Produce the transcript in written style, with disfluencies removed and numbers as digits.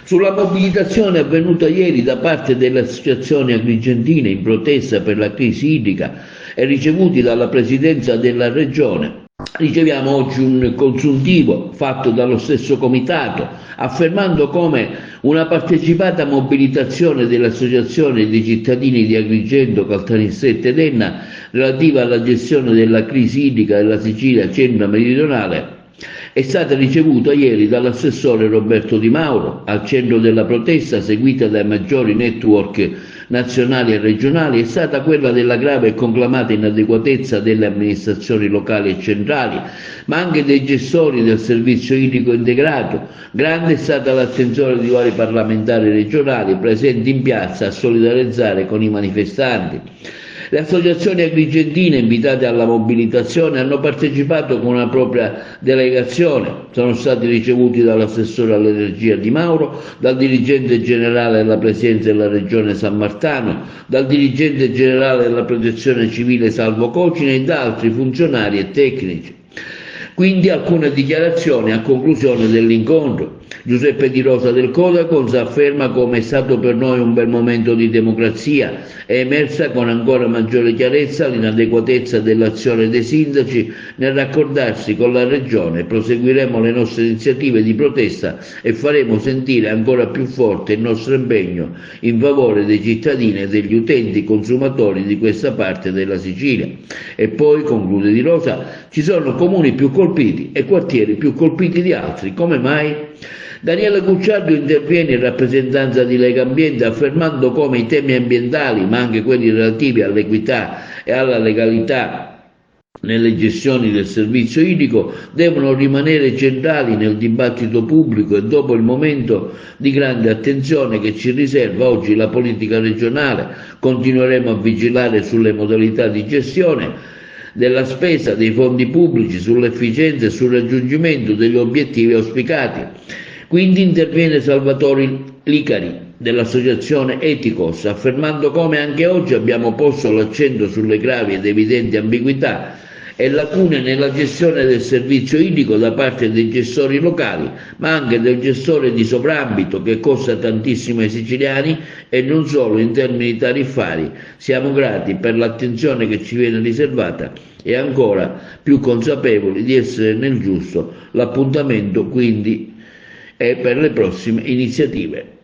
Sulla mobilitazione avvenuta ieri da parte delle associazioni agrigentine in protesta per la crisi idrica e ricevuti dalla Presidenza della Regione, riceviamo oggi un consuntivo fatto dallo stesso comitato, affermando come una partecipata mobilitazione delle associazioni dei cittadini di Agrigento, Caltanissetta ed Enna relativa alla gestione della crisi idrica della Sicilia centro-meridionale è stata ricevuta ieri dall'assessore Roberto Di Mauro al centro della protesta, seguita dai maggiori network nazionali e regionali, è stata quella della grave e conclamata inadeguatezza delle amministrazioni locali e centrali, ma anche dei gestori del servizio idrico integrato. Grande è stata l'attenzione di vari parlamentari regionali presenti in piazza a solidarizzare con i manifestanti. Le associazioni agrigentine invitate alla mobilitazione hanno partecipato con una propria delegazione, sono stati ricevuti dall'assessore all'energia Di Mauro, dal dirigente generale della Presidenza della Regione San Martano, dal dirigente generale della Protezione Civile Salvo Cocina e da altri funzionari e tecnici. Quindi alcune dichiarazioni a conclusione dell'incontro. Giuseppe Di Rosa del Codacons afferma come è stato per noi un bel momento di democrazia. È emersa con ancora maggiore chiarezza l'inadeguatezza dell'azione dei sindaci nel raccordarsi con la Regione. Proseguiremo le nostre iniziative di protesta e faremo sentire ancora più forte il nostro impegno in favore dei cittadini e degli utenti consumatori di questa parte della Sicilia. E poi, conclude Di Rosa, ci sono comuni più colpiti e quartieri più colpiti di altri. Come mai? Daniele Cucciardo interviene in rappresentanza di Lega Ambiente affermando come i temi ambientali, ma anche quelli relativi all'equità e alla legalità nelle gestioni del servizio idrico, devono rimanere centrali nel dibattito pubblico e dopo il momento di grande attenzione che ci riserva oggi la politica regionale, continueremo a vigilare sulle modalità di gestione della spesa dei fondi pubblici, sull'efficienza e sul raggiungimento degli obiettivi auspicati. Quindi interviene Salvatore Licari dell'associazione Eticos, affermando come anche oggi abbiamo posto l'accento sulle gravi ed evidenti ambiguità e lacune nella gestione del servizio idrico da parte dei gestori locali, ma anche del gestore di sovrambito che costa tantissimo ai siciliani e non solo in termini tariffari. Siamo grati per l'attenzione che ci viene riservata e ancora più consapevoli di essere nel giusto. L'appuntamento quindi è per le prossime iniziative.